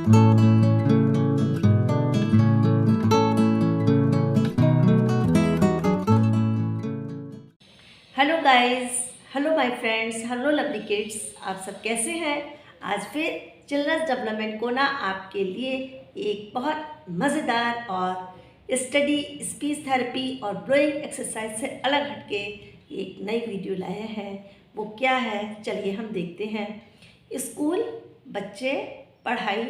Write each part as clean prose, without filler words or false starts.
Hello guys, hello my friends, hello lovely kids. आप सब कैसे हैं? आज फिर चिल्ड्रंस डेवलपमेंट को ना आपके लिए एक बहुत मज़ेदार और स्टडी स्पीच थेरेपी और ब्रोइंग एक्सरसाइज से अलग हटके एक नई वीडियो लाए हैं। वो क्या है, चलिए हम देखते हैं। स्कूल, बच्चे, पढ़ाई,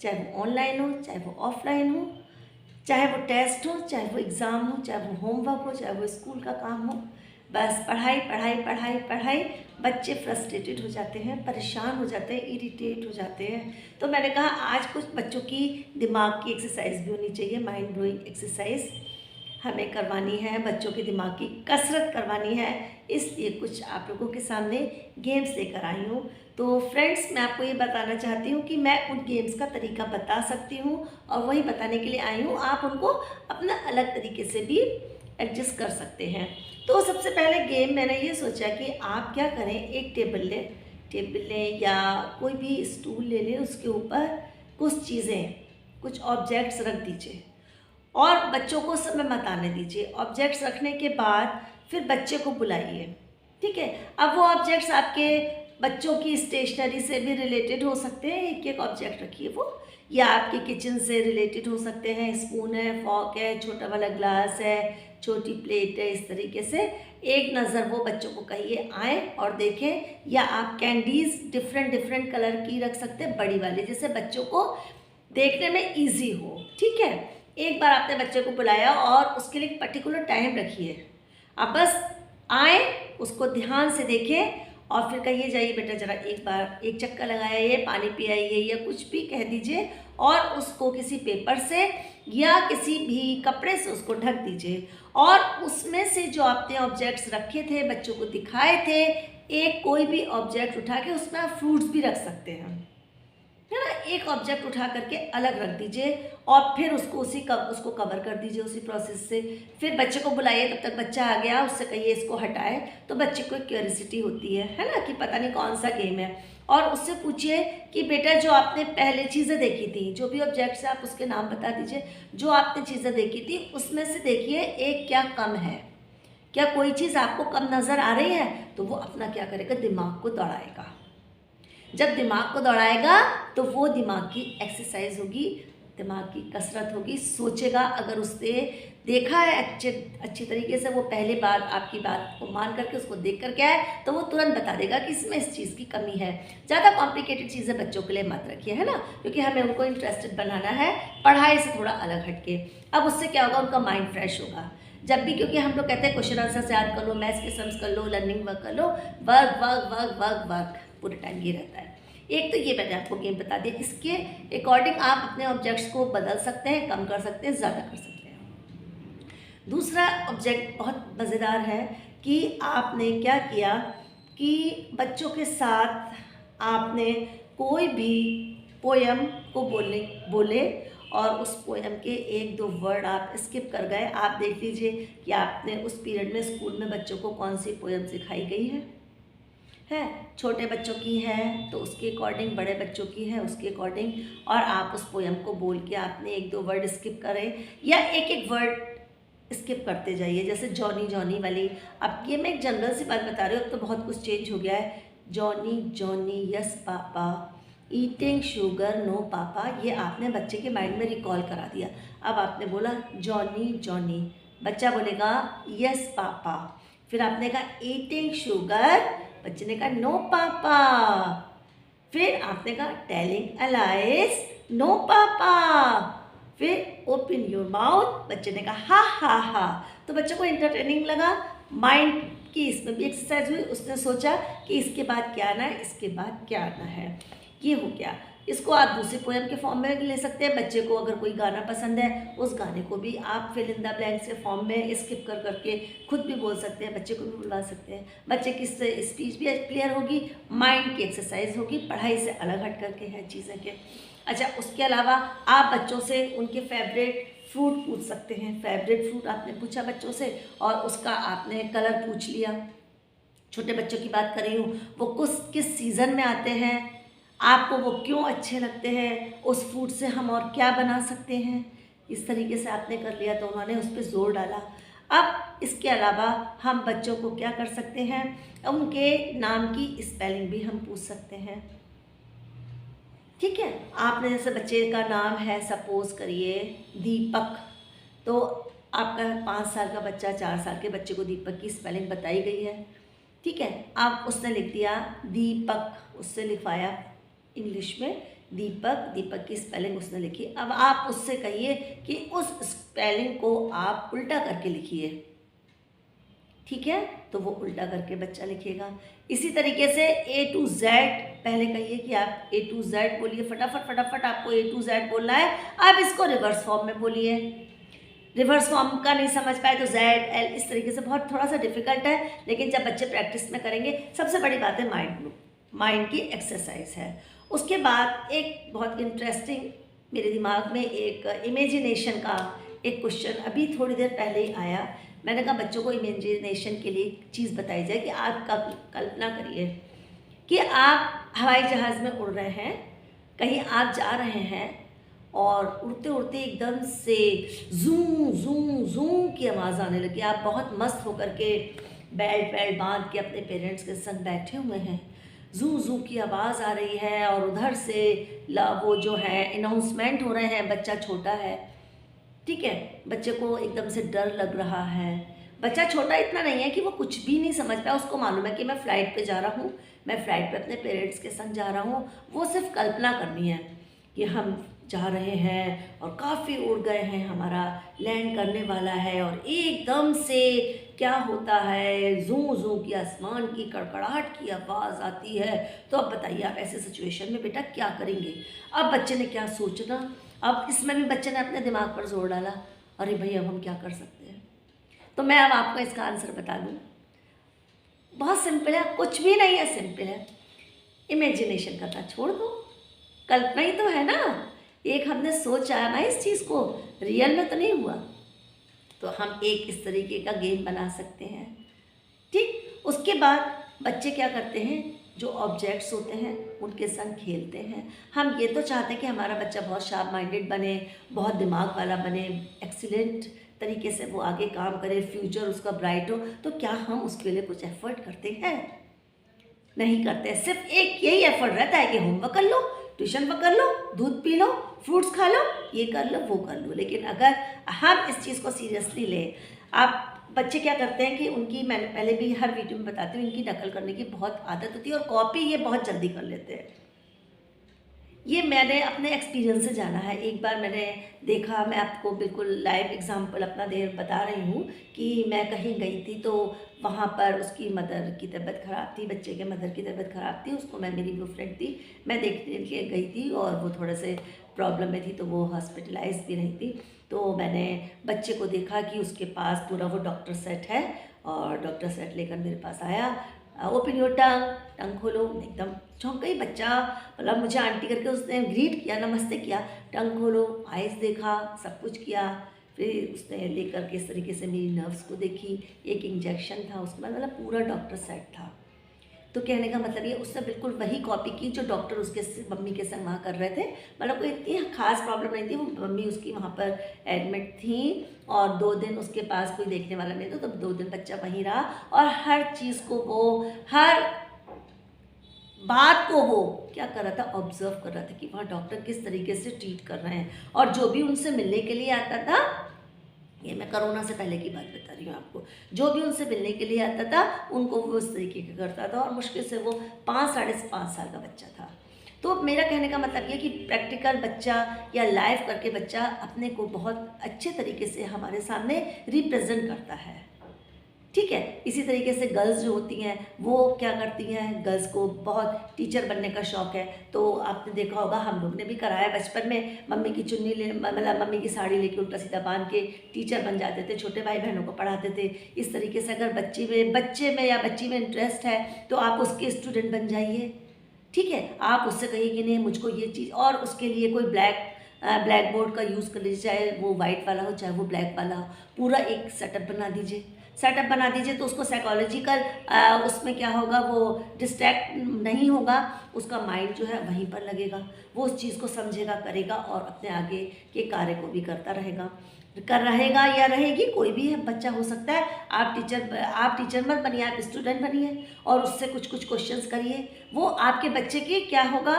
चाहे वो ऑनलाइन हो चाहे वो ऑफलाइन हो, चाहे वो टेस्ट हो चाहे वो एग्ज़ाम हो, चाहे वो होमवर्क हो चाहे वो स्कूल का काम हो, बस पढ़ाई पढ़ाई पढ़ाई पढ़ाई। बच्चे फ्रस्ट्रेटेड हो जाते हैं, परेशान हो जाते हैं, इरिटेट हो जाते हैं। तो मैंने कहा आज कुछ बच्चों की दिमाग की एक्सरसाइज भी होनी चाहिए, माइंड ब्लोइंग एक्सरसाइज हमें करवानी है, बच्चों के दिमाग की कसरत करवानी है। इसलिए कुछ आप लोगों के सामने गेम्स लेकर आई हूँ। तो फ्रेंड्स, मैं आपको ये बताना चाहती हूँ कि मैं उन गेम्स का तरीका बता सकती हूँ और वही बताने के लिए आई हूँ। आप उनको अपना अलग तरीके से भी एडजस्ट कर सकते हैं। तो सबसे पहले गेम मैंने ये सोचा कि आप क्या करें, एक टेबल लें या कोई भी स्टूल ले लें, उसके ऊपर कुछ चीज़ें, कुछ ऑब्जेक्ट्स रख दीजिए और बच्चों को समय मत आने दीजिए। ऑब्जेक्ट्स रखने के बाद फिर बच्चे को बुलाइए, ठीक है। अब वो ऑब्जेक्ट्स आपके बच्चों की स्टेशनरी से भी रिलेटेड हो सकते हैं, एक एक ऑब्जेक्ट रखिए वो, या आपके किचन से रिलेटेड हो सकते हैं। स्पून है, फॉक है, छोटा वाला ग्लास है, छोटी प्लेट है, इस तरीके से एक नज़र वो बच्चों को कहिए आए और देखें। या आप कैंडीज़ डिफरेंट डिफरेंट कलर की रख सकते हैं, बड़ी वाली, जिससे बच्चों को देखने में ईजी हो, ठीक है। एक बार आपने बच्चे को बुलाया और उसके लिए एक पर्टिकुलर टाइम रखिए। आप बस आए, उसको ध्यान से देखें और फिर कहिए जाइए बेटा ज़रा एक बार एक चक्कर लगाइए, पानी पियाइए या कुछ भी कह दीजिए और उसको किसी पेपर से या किसी भी कपड़े से उसको ढक दीजिए। और उसमें से जो आपने ऑब्जेक्ट्स रखे थे, बच्चों को दिखाए थे, एक कोई भी ऑब्जेक्ट उठा के उसमें आप फ्रूट्स भी रख सकते हैं, है ना। एक ऑब्जेक्ट उठा करके अलग रख दीजिए और फिर उसको उसको कवर कर दीजिए उसी प्रोसेस से। फिर बच्चे को बुलाइए, तब तक बच्चा आ गया, उससे कहिए इसको हटाए। तो बच्चे को एक क्यूरियोसिटी होती है ना, कि पता नहीं कौन सा गेम है। और उससे पूछिए कि बेटा जो आपने पहले चीज़ें देखी थी, जो भी ऑब्जेक्ट से आप उसके नाम बता दीजिए, जो आपने चीज़ें देखी थी उसमें से देखिए एक क्या कम है, क्या कोई चीज़ आपको कम नज़र आ रही है। तो वो अपना क्या करेगा, दिमाग को दौड़ाएगा। जब दिमाग को दौड़ाएगा तो वो दिमाग की एक्सरसाइज होगी, दिमाग की कसरत होगी। सोचेगा, अगर उसने देखा है अच्छी तरीके से, वो पहले बार आपकी बात को मान करके उसको देख कर क्या है, तो वो तुरंत बता देगा कि इसमें इस चीज़ की कमी है। ज़्यादा कॉम्प्लिकेटेड चीज़ें बच्चों के लिए मत रखिए, है ना, क्योंकि हमें उनको इंटरेस्टेड बनाना है, पढ़ाई से थोड़ा अलग हटके। अब उससे क्या होगा, उनका माइंड फ्रेश होगा। जब भी, क्योंकि हम लोग कहते हैं क्वेश्चन आंसर से याद कर लो, मैथ्स के सम्स कर लो, लर्निंग वर्क कर लो, work work work work work पूरे टाइम ये रहता है। एक तो ये मैंने आपको गेम बता दिया, इसके अकॉर्डिंग आप अपने ऑब्जेक्ट्स को बदल सकते हैं, कम कर सकते हैं, ज़्यादा कर सकते हैं। दूसरा ऑब्जेक्ट बहुत मज़ेदार है कि आपने क्या किया कि बच्चों के साथ आपने कोई भी पोयम को बोले और उस पोयम के एक दो वर्ड आप स्किप कर गए। आप देख लीजिए कि आपने उस पीरियड में स्कूल में बच्चों को कौन सी पोयम सिखाई गई है। छोटे बच्चों की है तो उसके अकॉर्डिंग, बड़े बच्चों की है उसके अकॉर्डिंग, और आप उस पोयम को बोल के आपने एक दो वर्ड स्किप करे या एक एक वर्ड स्किप करते जाइए। जैसे जॉनी जॉनी वाली, अब ये मैं एक जनरल सी बात बता रही हूँ, अब तो बहुत कुछ चेंज हो गया है। Johnny Johnny yes papa, eating sugar no papa, ये आपने बच्चे के माइंड में रिकॉल करा दिया। अब आपने बोला जॉनी जॉनी, बच्चा बोलेगा यस पापा। फिर आपने कहा ईटिंग शुगर, बच्चे ने कहा नो पापा। फिर आपने कहा टेलिंग अ लाइज, नो पापा। फिर ओपन योर माउथ, बच्चे ने कहा हा हा हा। तो बच्चे को इंटरटेनिंग लगा, माइंड की इसमें भी एक्सरसाइज हुई, उसने सोचा कि इसके बाद क्या आना है, इसके बाद क्या आना है। ये हो गया। इसको आप दूसरे पोएम के फॉर्म में ले सकते हैं। बच्चे को अगर कोई गाना पसंद है, उस गाने को भी आप फिल इन द ब्लैंक्स के फॉर्म में स्किप कर करके खुद भी बोल सकते हैं, बच्चे को भी बुलवा सकते हैं। बच्चे की स्पीच भी क्लियर होगी, माइंड की एक्सरसाइज होगी, पढ़ाई से अलग हट करके है चीज़ें के। अच्छा, उसके अलावा आप बच्चों से उनके फेवरेट फ्रूट पूछ सकते हैं। फेवरेट फ्रूट आपने पूछा बच्चों से और उसका आपने कलर पूछ लिया। छोटे बच्चों की बात कर रही हूँ, वो किस सीज़न में आते हैं, आपको वो क्यों अच्छे लगते हैं, उस फूड से हम और क्या बना सकते हैं। इस तरीके से आपने कर लिया तो उन्होंने उस पर ज़ोर डाला। अब इसके अलावा हम बच्चों को क्या कर सकते हैं, उनके नाम की स्पेलिंग भी हम पूछ सकते हैं। ठीक है, आपने जैसे बच्चे का नाम है सपोज करिए दीपक, तो आपका 5 साल का बच्चा 4 साल के बच्चे को दीपक की स्पेलिंग बताई गई है। ठीक है, आप उसने लिख दिया दीपक, उससे लिखवाया इंग्लिश में दीपक, दीपक की स्पेलिंग उसने लिखी। अब आप उससे कहिए कि उस स्पेलिंग को आप उल्टा करके लिखिए। ठीक है, तो वो उल्टा करके बच्चा लिखेगा। इसी तरीके से A to Z, पहले कहिए कि आप A to Z बोलिए, फटाफट फटाफट आपको A to Z बोलना है। अब इसको रिवर्स फॉर्म में बोलिए। रिवर्स फॉर्म का नहीं समझ पाए तो Z L इस तरीके से बहुत थोड़ा सा डिफिकल्ट है, लेकिन जब बच्चे प्रैक्टिस में करेंगे, सबसे बड़ी बात है माइंड की एक्सरसाइज है। उसके बाद एक बहुत इंटरेस्टिंग मेरे दिमाग में एक इमेजिनेशन का एक क्वेश्चन अभी थोड़ी देर पहले ही आया। मैंने कहा बच्चों को इमेजिनेशन के लिए चीज़ बताई जाए कि आप कल्पना करिए कि आप हवाई जहाज़ में उड़ रहे हैं, कहीं आप जा रहे हैं और उड़ते उड़ते एकदम से जूं जूं जूं की आवाज़ आने लगी। आप बहुत मस्त होकर के बेल्ट बांध के अपने पेरेंट्स के संग बैठे हुए हैं, जू जू की आवाज़ आ रही है और उधर से वो जो है अनाउंसमेंट हो रहे हैं, बच्चा छोटा है। ठीक है, बच्चे को एकदम से डर लग रहा है। बच्चा छोटा इतना नहीं है कि वो कुछ भी नहीं समझ पाया, उसको मालूम है कि मैं फ़्लाइट पे जा रहा हूँ, मैं फ़्लाइट पे अपने पेरेंट्स के संग जा रहा हूँ। वो सिर्फ कल्पना करनी है कि हम जा रहे हैं और काफ़ी उड़ गए हैं, हमारा लैंड करने वाला है और एकदम से क्या होता है, जूं जूं की आसमान की कड़कड़ाहट की आवाज़ आती है। तो अब बताइए आप ऐसे सिचुएशन में बेटा क्या करेंगे। अब बच्चे ने क्या सोचना, अब इसमें भी बच्चे ने अपने दिमाग पर जोर डाला, अरे भाई अब हम क्या कर सकते हैं। तो मैं अब आपको इसका आंसर बता दूँ, बहुत सिंपल है, कुछ भी नहीं है, सिंपल है। इमेजिनेशन करना छोड़ दो, कल्पना ही तो है ना, एक हमने सोचा ना इस चीज़ को, रियल में तो नहीं हुआ। तो हम एक इस तरीके का गेम बना सकते हैं। ठीक, उसके बाद बच्चे क्या करते हैं, जो ऑब्जेक्ट्स होते हैं उनके संग खेलते हैं। हम ये तो चाहते हैं कि हमारा बच्चा बहुत शार्प माइंडेड बने, बहुत दिमाग वाला बने, एक्सीलेंट तरीके से वो आगे काम करे, फ्यूचर उसका ब्राइट हो। तो क्या हम उसके लिए कुछ एफर्ट करते हैं? नहीं करते। सिर्फ एक यही एफर्ट रहता है कि होमवर्क कर लो, ट्यूशन पर कर लो, दूध पी लो, फ्रूट्स खा लो, ये कर लो, वो कर लो। लेकिन अगर हम इस चीज़ को सीरियसली लें, आप बच्चे क्या करते हैं कि उनकी, मैंने पहले भी हर वीडियो में बताती हूँ, इनकी नकल करने की बहुत आदत होती है और कॉपी ये बहुत जल्दी कर लेते हैं। ये मैंने अपने एक्सपीरियंस से जाना है। एक बार मैंने देखा, मैं आपको बिल्कुल लाइव एग्जांपल अपना बता रही हूँ कि मैं कहीं गई थी, तो वहाँ पर उसकी मदर की तबीयत ख़राब थी, बच्चे के मदर की तबीयत ख़राब थी। उसको मेरी वो फ्रेंड थी, मैं देखने के गई थी और वो थोड़े से प्रॉब्लम में थी, तो वो हॉस्पिटलाइज भी नहीं थी। तो मैंने बच्चे को देखा कि उसके पास पूरा वो डॉक्टर सेट है और डॉक्टर सेट लेकर मेरे पास आया। ओपन योर टंग, टंग खोलो। एकदम चौंक गई बच्चा, मतलब मुझे आंटी करके उसने ग्रीट किया, नमस्ते किया, टंग खोलो, आइज़ देखा, सब कुछ किया। फिर उसने लेकर के इस तरीके से मेरी नर्व्स को देखी, एक इंजेक्शन था उसमें, मतलब पूरा डॉक्टर सेट था। तो कहने का मतलब ये, उसने बिल्कुल वही कॉपी की जो डॉक्टर उसके मम्मी के संग वहाँ कर रहे थे। मतलब कोई इतनी खास प्रॉब्लम नहीं थी, वो मम्मी उसकी वहाँ पर एडमिट थी और 2 दिन उसके पास कोई देखने वाला नहीं था, तो 2 दिन बच्चा वहीं रहा और हर चीज़ को वो, हर बात को वो क्या कर रहा था, ऑब्जर्व कर रहा था कि वहाँ डॉक्टर किस तरीके से ट्रीट कर रहे हैं। और जो भी उनसे मिलने के लिए आता था, ये मैं कोरोना से पहले की बात बता रही हूँ आपको, जो भी उनसे मिलने के लिए आता था उनको वो उस तरीके का करता था। और मुश्किल से वो 5 साढ़े 5 साल का बच्चा था। तो मेरा कहने का मतलब ये कि प्रैक्टिकल बच्चा या लाइव करके बच्चा अपने को बहुत अच्छे तरीके से हमारे सामने रिप्रेजेंट करता है। ठीक है, इसी तरीके से गर्ल्स जो होती हैं वो क्या करती हैं, गर्ल्स को बहुत टीचर बनने का शौक़ है। तो आपने देखा होगा, हम लोग ने भी कराया बचपन में, मम्मी की चुन्नी ले, मतलब मम्मी की साड़ी लेके उल्टा सीधा बांध के टीचर बन जाते थे, छोटे भाई बहनों को पढ़ाते थे। इस तरीके से अगर बच्चे में या बच्ची में इंटरेस्ट है तो आप उसके स्टूडेंट बन जाइए। ठीक है, आप उससे कहिए कि नहीं मुझको ये चीज़, और उसके लिए कोई ब्लैक बोर्ड का यूज़ कर लीजिए, चाहे वो वाइट वाला हो चाहे वो ब्लैक वाला हो, पूरा एक सेटअप बना दीजिए सेटअप बना दीजिए तो उसको साइकोलॉजिकल उसमें क्या होगा, वो डिस्ट्रैक्ट नहीं होगा, उसका माइंड जो है वहीं पर लगेगा, वो उस चीज़ को समझेगा, करेगा और अपने आगे के कार्य को भी करता रहेगा या रहेगी, कोई भी है बच्चा हो सकता है। आप टीचर मत बनिए, आप स्टूडेंट बनिए और उससे कुछ क्वेश्चंस करिए। वो आपके बच्चे की क्या होगा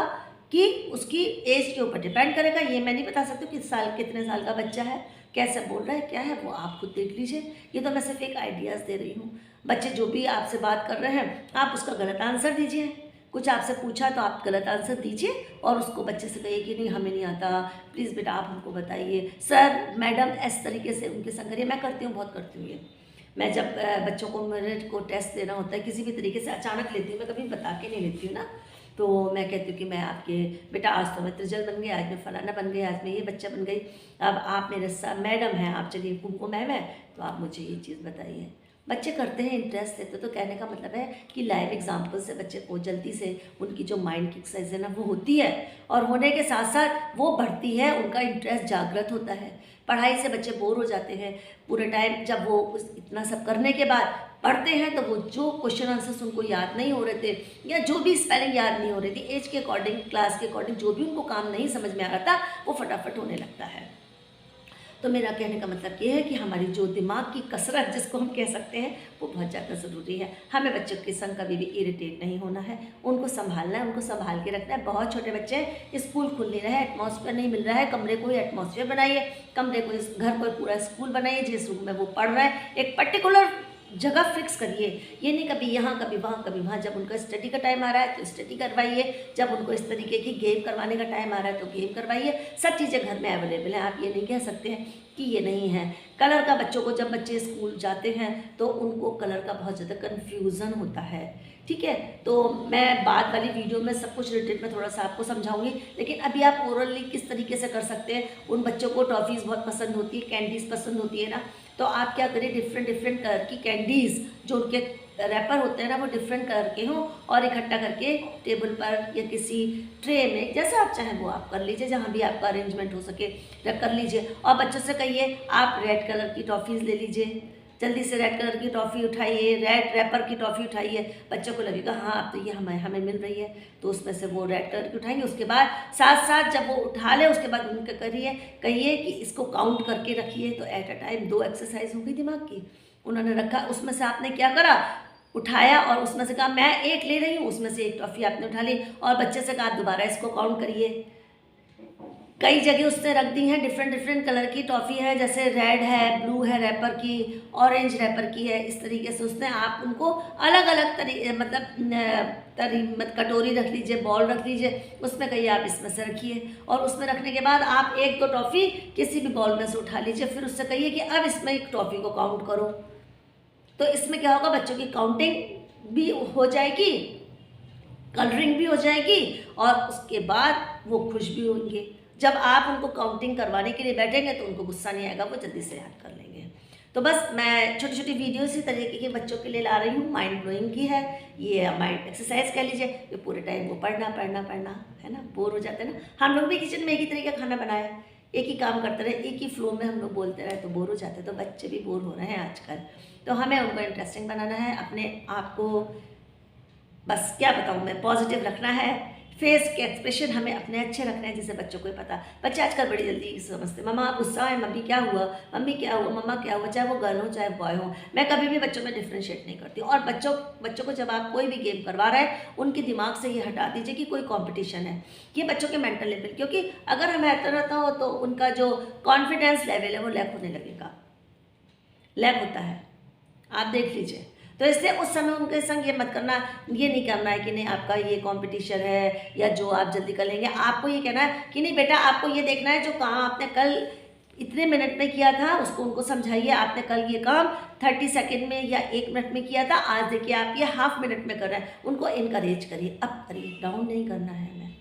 कि उसकी एज के ऊपर डिपेंड करेगा। ये मैं नहीं बता सकती कितने साल का बच्चा है, कैसे बोल रहा है, क्या है, वो आप खुद देख लीजिए। ये तो मैं सिर्फ एक आइडियाज़ दे रही हूँ। बच्चे जो भी आपसे बात कर रहे हैं आप उसका गलत आंसर दीजिए। कुछ आपसे पूछा तो आप गलत आंसर दीजिए और उसको बच्चे से कहिए कि नहीं हमें नहीं आता, प्लीज़ बेटा आप हमको बताइए, सर मैडम, इस तरीके से उनके संग करिए। मैं करती हूँ, बहुत करती हूँ ये। मैं जब बच्चों को मेरे को टेस्ट देना होता है किसी भी तरीके से, अचानक लेती हूँ, मैं कभी बता के नहीं लेती हूँ ना, तो मैं कहती हूँ कि मैं आपके बेटा आज तो मैं त्रिजल बन गई, आज मैं फलाना बन गई, आज मैं ये बच्चा बन गई, अब आप मेरे साथ मैडम हैं, आप चलिए कुमकुम मैम है, तो आप मुझे ये चीज़ बताइए। बच्चे करते हैं, इंटरेस्ट लेते, तो कहने का मतलब है कि लाइव एग्जाम्पल से बच्चे को जल्दी से उनकी जो माइंड की एक्सरसाइज है ना वो होती है, और होने के साथ साथ वो बढ़ती है, उनका इंटरेस्ट जागृत होता है। पढ़ाई से बच्चे बोर हो जाते हैं पूरे टाइम, जब वो इतना सब करने के बाद पढ़ते हैं तो वो जो क्वेश्चन आंसर्स उनको याद नहीं हो रहे थे या जो भी स्पेलिंग याद नहीं हो रही थी, एज के अकॉर्डिंग, क्लास के अकॉर्डिंग जो भी उनको काम नहीं समझ में आ रहा था वो फटाफट होने लगता है। तो मेरा कहने का मतलब ये है कि हमारी जो दिमाग की कसरत जिसको हम कह सकते हैं वो बहुत ज़्यादा ज़रूरी है। हमें बच्चों के संग कभी भी इरिटेट नहीं होना है, उनको संभालना है, उनको संभाल के रखना है। बहुत छोटे बच्चे हैं, स्कूल खुल नहीं रहा है, एटमॉस्फेयर नहीं मिल रहा है, कमरे को ही एटमॉस्फेयर बनाइए, कमरे को, इस घर को पूरा स्कूल बनाइए, जिस रूम में वो पढ़ रहा है एक पर्टिकुलर जगह फिक्स करिए। ये नहीं कभी यहाँ कभी वहाँ कभी वहाँ, जब उनका स्टडी का टाइम आ रहा है तो स्टडी करवाइए, जब उनको इस तरीके की गेम करवाने का टाइम आ रहा है तो गेम करवाइए। सब चीज़ें घर में अवेलेबल हैं, आप ये नहीं कह सकते हैं कि ये नहीं है। कलर का बच्चों को, जब बच्चे स्कूल जाते हैं तो उनको कलर का बहुत ज़्यादा कन्फ्यूज़न होता है, ठीक है। तो मैं बाद वाली वीडियो में सब कुछ रिटेल में थोड़ा सा आपको समझाऊंगी, लेकिन अभी आप ओरली किस तरीके से कर सकते हैं। उन बच्चों को टॉफ़ीज़ बहुत पसंद होती है, कैंडीज़ पसंद होती है ना, तो आप क्या करिए, डिफरेंट डिफरेंट कलर की कैंडीज़ जो उनके रैपर होते हैं ना वो डिफरेंट कलर के हों और इकट्ठा करके टेबल पर या किसी ट्रे में, जैसा आप चाहें वो आप कर लीजिए, जहाँ भी आपका अरेंजमेंट हो सके कर लीजिए। और बच्चों से कहिए आप रेड कलर की टॉफ़ीज़ ले लीजिए, जल्दी से रेड कलर की टॉफ़ी उठाइए, रेड रैपर की टॉफ़ी उठाइए। बच्चों को लगेगा हाँ अब तो ये हमें मिल रही है, तो उसमें से वो रेड कलर की उठाएंगे। उसके बाद साथ साथ जब वो उठा ले उसके बाद उनके कहिए कि इसको काउंट करके रखिए, तो एट अ टाइम 2 एक्सरसाइज हो गई दिमाग की। उन्होंने रखा, उसमें से आपने क्या करा, उठाया और उसमें से कहा मैं 1 ले रही हूँ, उसमें से 1 टॉफ़ी आपने उठा ली और बच्चे से कहा दोबारा इसको काउंट करिए। कई जगह उसने रख दी हैं, डिफरेंट डिफरेंट कलर की टॉफ़ी है, जैसे रेड है, ब्लू है रैपर की, ऑरेंज रैपर की है, इस तरीके से उसने आप उनको अलग अलग मतलब कटोरी रख लीजिए, बॉल रख लीजिए, उसमें कहिए आप इसमें से रखिए और उसमें रखने के बाद आप 1-2 टॉफ़ी किसी भी बॉल में से उठा लीजिए, फिर उससे कहिए कि अब इसमें एक टॉफ़ी को काउंट करो। तो इसमें क्या होगा, बच्चों की काउंटिंग भी हो जाएगी, कलरिंग भी हो जाएगी और उसके बाद वो खुश भी होंगे। जब आप उनको काउंटिंग करवाने के लिए बैठेंगे तो उनको गुस्सा नहीं आएगा, वो जल्दी से याद कर लेंगे। तो बस मैं छोटी छोटी वीडियो इसी तरीके के बच्चों के लिए ला रही हूँ, माइंड ब्लोइंग की है ये, माइंड एक्सरसाइज कह लीजिए। ये पूरे टाइम वो पढ़ना है ना, बोर हो जाते हैं ना। हम लोग भी किचन में एक ही तरह का खाना बनाए, एक ही काम करते रहे, एक ही फ्लो में हम लोग बोलते रहे तो बोर हो जाते हैं। तो बच्चे भी बोर हो रहे हैं आजकल, तो हमें उनको इंटरेस्टिंग बनाना है, अपने आप को बस क्या बताऊँ मैं, पॉजिटिव रखना है। फेस के एक्सप्रेशन हमें अपने अच्छे रखने हैं, जिससे बच्चों को ही पता। बच्चे आजकल बड़ी जल्दी समझते हैं, मम्मा गुस्सा है, मम्मी क्या हुआ, मम्मी क्या हुआ, मम्मा क्या हुआ, चाहे वो गर्ल हो चाहे बॉय हो। मैं कभी भी बच्चों में डिफ्रेंशिएट नहीं करती। और बच्चों को जब आप कोई भी गेम करवा रहे हैं उनके दिमाग से ये हटा दीजिए कि कोई कॉम्पिटिशन है, ये बच्चों के मेंटल लेवल, क्योंकि अगर हमें ऐसा रहता हो तो उनका जो कॉन्फिडेंस लेवल है वो लैक होने लगेगा, लैक होता है, आप देख लीजिए। तो इसलिए उस समय उनके संग ये मत करना, ये नहीं करना है कि नहीं आपका ये कंपटीशन है या जो आप जल्दी कर लेंगे। आपको ये कहना है कि नहीं बेटा आपको ये देखना है जो काम आपने कल इतने मिनट में किया था उसको उनको समझाइए। आपने कल ये काम 30 सेकंड में या 1 मिनट में किया था, आज देखिए आप ये हाफ मिनट में कर रहे हैं। उनको इनकरेज करिए, अप करिए, डाउन नहीं करना है हमें,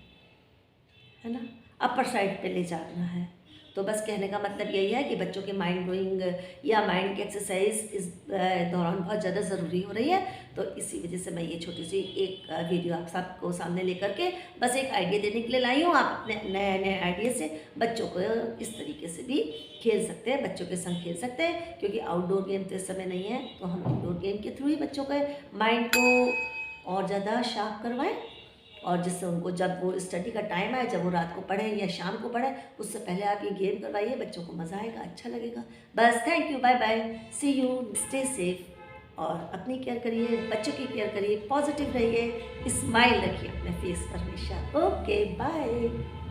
है ना, अपर साइड पे ले जाना है। तो बस कहने का मतलब यही है कि बच्चों के माइंड ग्रोइंग या माइंड की एक्सरसाइज इस दौरान बहुत ज़्यादा ज़रूरी हो रही है। तो इसी वजह से मैं ये छोटी सी एक वीडियो आप सबको सामने लेकर के बस एक आइडिया देने के लिए लाई हूँ। आप अपने नए नए आइडिया से बच्चों को इस तरीके से भी खेल सकते हैं, बच्चों के संग खेल सकते हैं, क्योंकि आउटडोर गेम तो इस समय नहीं है। तो हम इंडोर गेम के थ्रू ही बच्चों के माइंड को और ज़्यादा शार्प करवाएं, और जिससे उनको जब वो स्टडी का टाइम आए, जब वो रात को पढ़ें या शाम को पढ़ें, उससे पहले आप ये गेम करवाइए, बच्चों को मज़ा आएगा, अच्छा लगेगा। बस thank you, bye bye, see you, stay safe, और अपनी केयर करिए, बच्चों की केयर करिए, पॉजिटिव रहिए, स्माइल रखिए अपने फेस पर हमेशा। Okay bye.